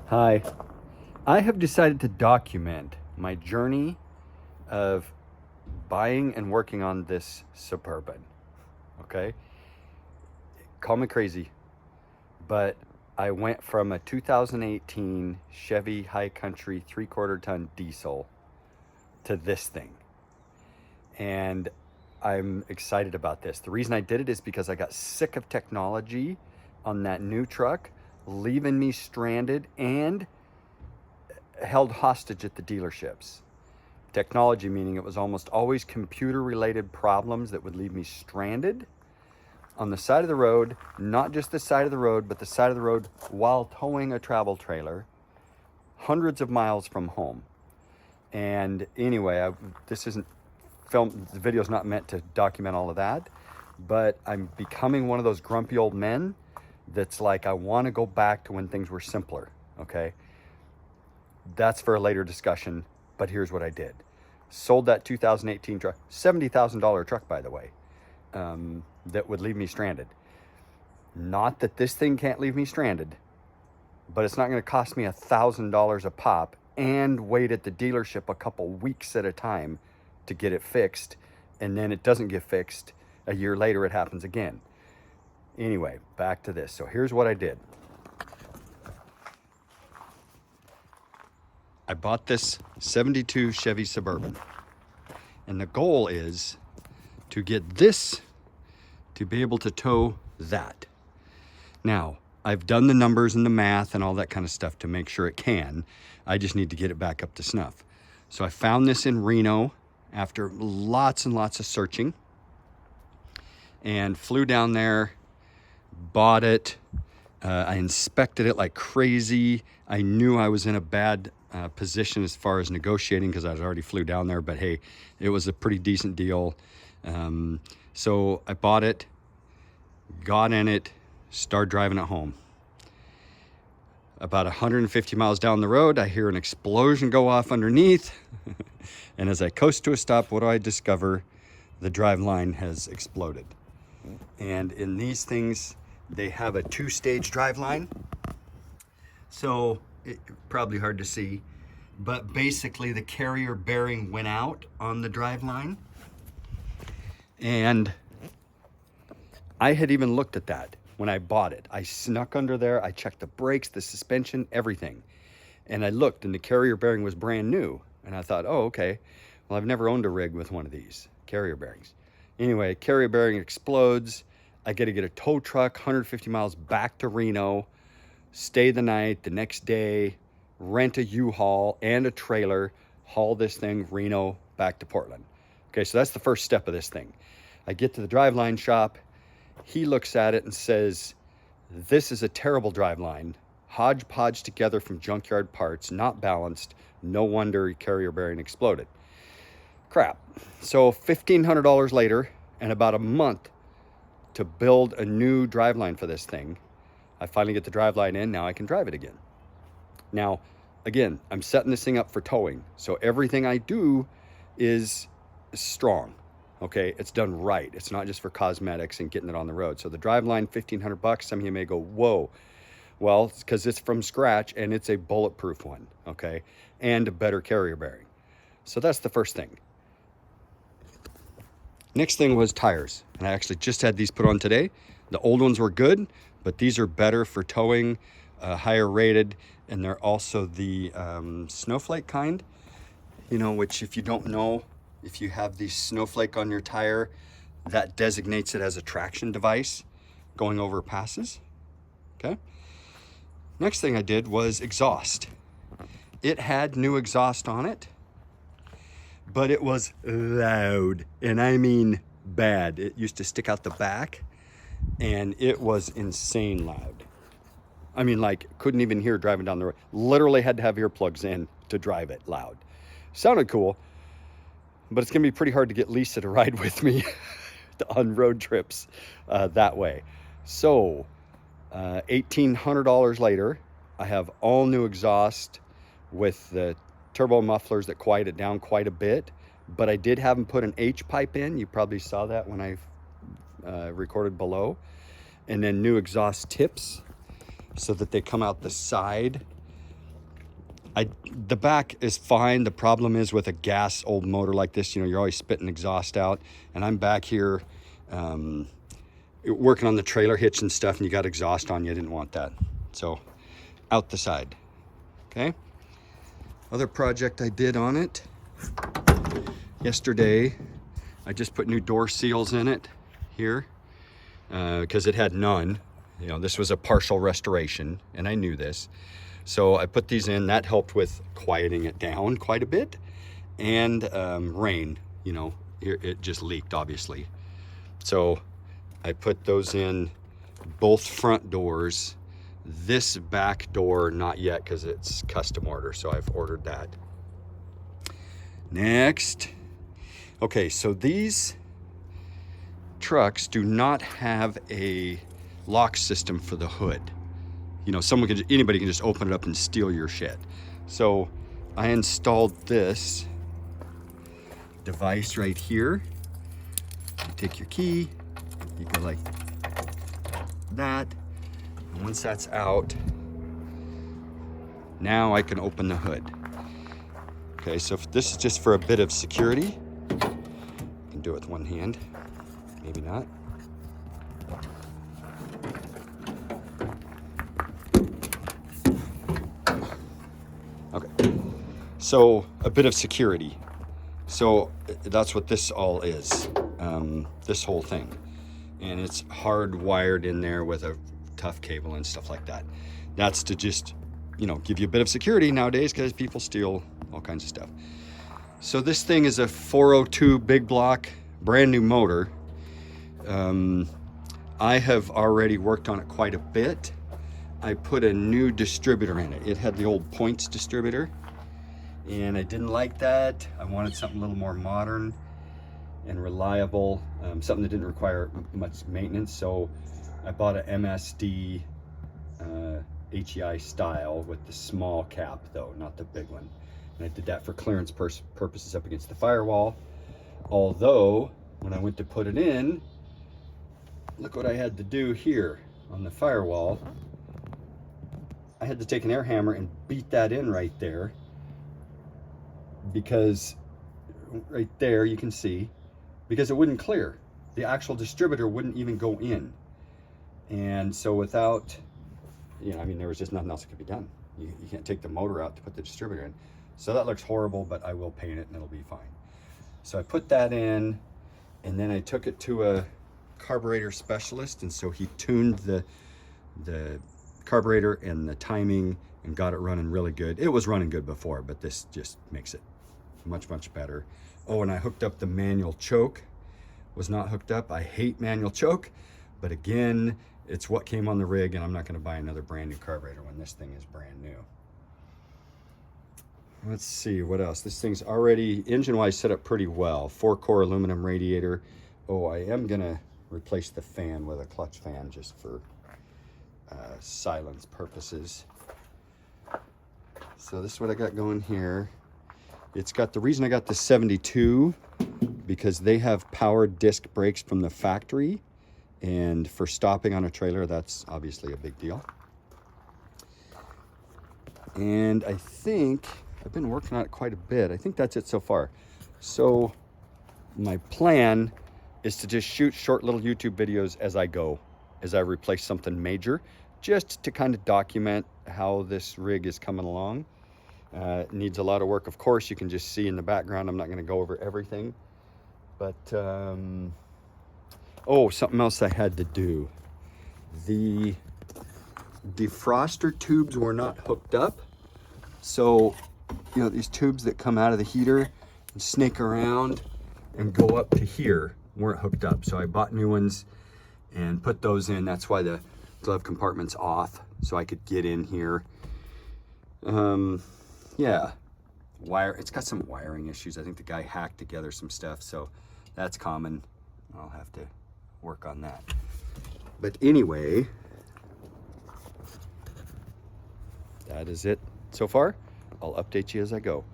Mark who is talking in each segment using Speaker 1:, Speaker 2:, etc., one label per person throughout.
Speaker 1: Hi. I have decided to document my journey of buying and working on this Suburban. Okay? Call me crazy, but I went from a 2018 Chevy High Country 3/4 ton diesel to this thing. And I'm excited about this. The reason I did it is because I got sick of technology on that new truck, leaving me stranded and held hostage at the dealerships. Technology meaning it was almost always computer related problems that would leave me stranded on the side of the road, not just the side of the road, but the side of the road while towing a travel trailer hundreds of miles from home. And anyway, this isn't film, the video's not meant to document all of that, but I'm becoming one of those grumpy old men that's like, I want to go back to when things were simpler. Okay, that's for a later discussion, but here's what I did. Sold that 2018 truck, $70,000 truck, by the way, that would leave me stranded. Not that this thing can't leave me stranded, but it's not going to cost me $1,000 a pop and wait at the dealership a couple weeks at a time to get it fixed. And then it doesn't get fixed. A year later, it happens again. Anyway, back to this. So here's what I did. I bought this 72 Chevy Suburban. And the goal is to get this to be able to tow that. Now, I've done the numbers and the math and all that kind of stuff to make sure it can. I just need to get it back up to snuff. So I found this in Reno after lots and lots of searching and flew down there, bought it. I inspected it like crazy. I knew I was in a bad position as far as negotiating because I was already flew down there, but hey, it was a pretty decent deal. So I bought it, got in it, started driving it home. About 150 miles down the road, I hear an explosion go off underneath. And as I coast to a stop, what do I discover? The Driveline has exploded. And in these things, they have a 2-stage Driveline. So probably hard to see, but basically the carrier bearing went out on the Driveline. And I had even looked at that when I bought it. I snuck under there, I checked the brakes, the suspension, everything. And I looked and the carrier bearing was brand new. And I thought, oh, okay. Well, I've never owned a rig with one of these carrier bearings. Anyway, carrier bearing explodes. I got to get a tow truck 150 miles back to Reno, stay the night, the next day, rent a U-Haul and a trailer, haul this thing Reno back to Portland. Okay, so that's the first step of this thing. I get to the Driveline shop. He looks at it and says, this is a terrible Driveline, hodgepodge together from junkyard parts, not balanced. No wonder carrier bearing exploded. Crap. So $1,500 later and about a month to build a new Driveline for this thing. I finally get the Driveline in. Now I can drive it again. Now, again, I'm setting this thing up for towing. So everything I do is strong. Okay, it's done right. It's not just for cosmetics and getting it on the road. So the Driveline, $1,500. Some of you may go, whoa. Well, it's because it's from scratch and it's a bulletproof one, okay? And a better carrier bearing. So that's the first thing. Next thing was tires. And I actually just had these put on today. The old ones were good, but these are better for towing, higher rated. And they're also the snowflake kind, you know, which if you don't know, if you have the snowflake on your tire, that designates it as a traction device going over passes, okay? Next thing I did was exhaust. It had new exhaust on it, but it was loud, and I mean bad. It used to stick out the back, and it was insane loud. I mean, like, couldn't even hear driving down the road. Literally had to have earplugs in to drive it loud. Sounded cool, but it's gonna be pretty hard to get Lisa to ride with me on road trips that way. So $1,800 later, I have all new exhaust with the turbo mufflers that quiet it down quite a bit, but I did have them put an H pipe in. You probably saw that when I recorded below. And then new exhaust tips so that they come out the side The back is fine. The problem is with a gas old motor like this, you know, you're always spitting exhaust out. And I'm back here working on the trailer hitch and stuff, and you got exhaust on you. I didn't want that. So out the side, okay? Other project I did on it yesterday, I just put new door seals in it here because it had none. You know, this was a partial restoration, and I knew this. So I put these in. That helped with quieting it down quite a bit. And rain, you know, it just leaked, obviously. So I put those in both front doors. This back door, not yet, because it's custom order, so I've ordered that. Next. Okay, so these trucks do not have a lock system for the hood. You know, anybody can just open it up and steal your shit. So I installed this device right here. You take your key, you go like that, and once that's out, now I can open the hood. Okay, so if this is just for a bit of security, I can do it with one hand, maybe not. Okay, so a bit of security. So that's what this all is, this whole thing. And it's hardwired in there with a tough cable and stuff like that. That's to just, you know, give you a bit of security nowadays because people steal all kinds of stuff. So this thing is a 402 big block, brand new motor. I have already worked on it quite a bit. I put a new distributor in it. It had the old points distributor, and I didn't like that. I wanted something a little more modern and reliable, something that didn't require much maintenance. So I bought an MSD HEI style with the small cap though, not the big one. And I did that for clearance purposes up against the firewall. Although when I went to put it in, look what I had to do here on the firewall. I had to take an air hammer and beat that in right there, because right there you can see, because it wouldn't clear. The actual distributor wouldn't even go in. And so without, you know, I mean, there was just nothing else that could be done. You can't take the motor out to put the distributor in. So that looks horrible, but I will paint it and it'll be fine. So I put that in, and then I took it to a carburetor specialist, and so he tuned the carburetor and the timing and got it running really good. It was running good before, but this just makes it much, much better. Oh, and I hooked up the manual choke. Was not hooked up. I hate manual choke, but again, it's what came on the rig, and I'm not going to buy another brand new carburetor when this thing is brand new. Let's see what else. This thing's already engine-wise set up pretty well. 4-core aluminum radiator. Oh, I am going to replace the fan with a clutch fan just for silence purposes. So this is what I got going here. It's got, the reason I got the 72, because they have powered disc brakes from the factory, and for stopping on a trailer, that's obviously a big deal. And I think I've been working on it quite a bit. I think that's it so far. So my plan is to just shoot short little YouTube videos as I go, as I replace something major, just to kind of document how this rig is coming along. It needs a lot of work, of course. You can just see in the background. I'm not going to go over everything, but oh, something else I had to do. The defroster tubes were not hooked up, so you know, these tubes that come out of the heater and snake around and go up to here weren't hooked up. So I bought new ones and put those in. That's why the glove compartment's off, so I could get in here. Yeah, it's got some wiring issues. I think the guy hacked together some stuff, so that's common. I'll have to work on that. But anyway, that is it so far. I'll update you as I go.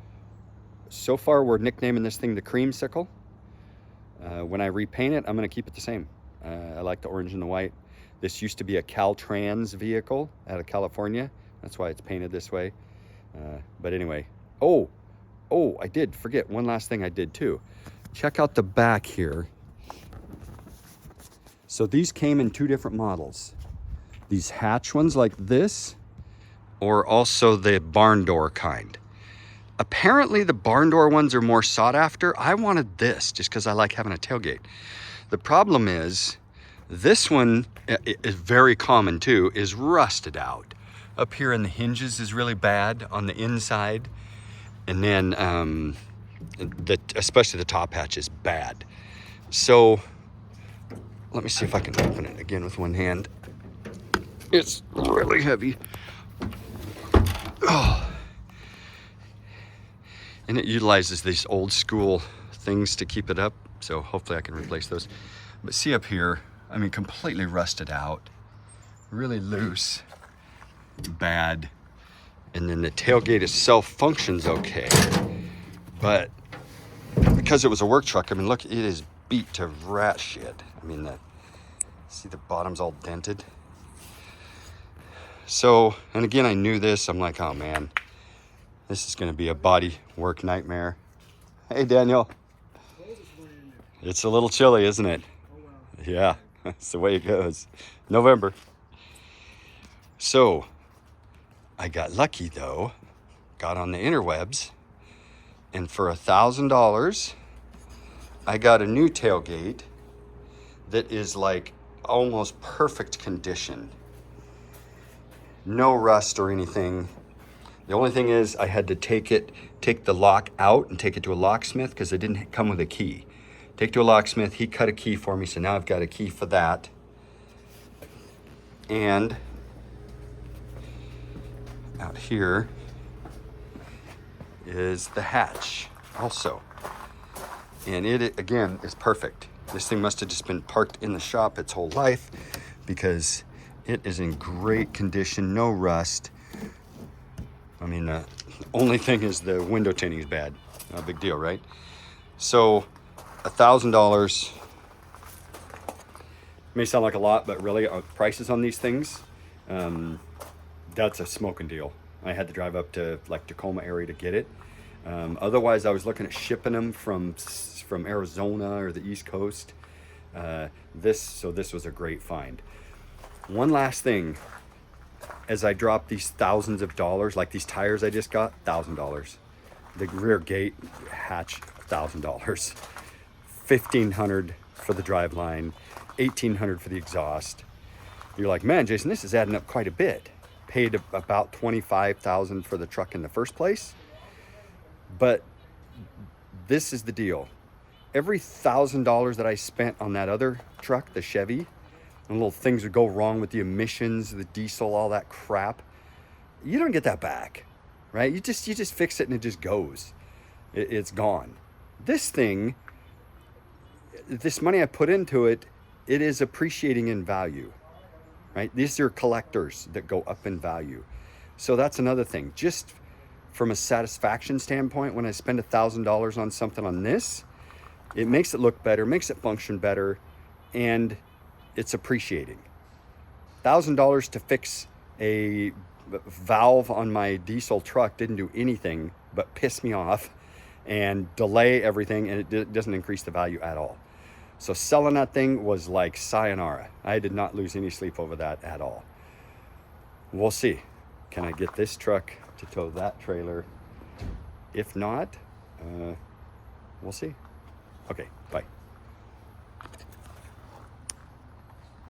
Speaker 1: So far, we're nicknaming this thing the Creamsicle. When I repaint it, I'm going to keep it the same. I like the orange and the white. This used to be a Caltrans vehicle out of California. That's why it's painted this way. But anyway, I did forget one last thing I did too. Check out the back here. So these came in two different models. These hatch ones like this, or also the barn door kind. Apparently the barn door ones are more sought after. I wanted this just because I like having a tailgate. The problem is this one is very common too, is rusted out. Up here in the hinges is really bad on the inside. And then especially the top hatch is bad. So let me see if I can open it again with one hand. It's really heavy. Oh. And it utilizes these old school things to keep it up. So hopefully I can replace those. But see up here, I mean, completely rusted out, really loose, bad. And then the tailgate itself functions okay. But because it was a work truck, I mean, look, it is beat to rat shit. I mean, see the bottom's all dented. So, and again, I knew this. I'm like, oh man, this is gonna be a body work nightmare. Hey, Daniel. It's a little chilly, isn't it?
Speaker 2: Oh, wow.
Speaker 1: Yeah, that's the way it goes. November. So, I got lucky though, got on the interwebs, and for $1,000, I got a new tailgate that is like almost perfect condition. No rust or anything. The only thing is I had to take the lock out and take it to a locksmith because it didn't come with a key. Take to a locksmith, he cut a key for me, so now I've got a key for that. And out here is the hatch also. And it, again, is perfect. This thing must have just been parked in the shop its whole life because it is in great condition, no rust. I mean, the only thing is the window tinting is bad. No big deal, right? So, $1,000 may sound like a lot, but really, prices on these things, that's a smoking deal. I had to drive up to like Tacoma area to get it. Otherwise, I was looking at shipping them from Arizona or the East Coast. This was a great find. One last thing, as I drop these thousands of dollars, like these tires I just got, $1,000. The rear gate hatch, $1,000. $1,500 for the driveline, $1,800 for the exhaust. You're like, man, Jason, this is adding up quite a bit. Paid about $25,000 for the truck in the first place. But this is the deal. Every $1,000 that I spent on that other truck, the Chevy, and little things would go wrong with the emissions, the diesel, all that crap, you don't get that back, right? You just fix it and it just goes. It's gone. This thing, this money I put into it, it is appreciating in value, right? These are collectors that go up in value. So that's another thing. Just from a satisfaction standpoint, when I spend $1,000 on something on this, it makes it look better, makes it function better, and it's appreciating. $1,000 to fix a valve on my diesel truck didn't do anything but piss me off and delay everything, and it doesn't increase the value at all. So selling that thing was like sayonara. I did not lose any sleep over that at all. We'll see. Can I get this truck to tow that trailer? If not, we'll see. Okay, bye.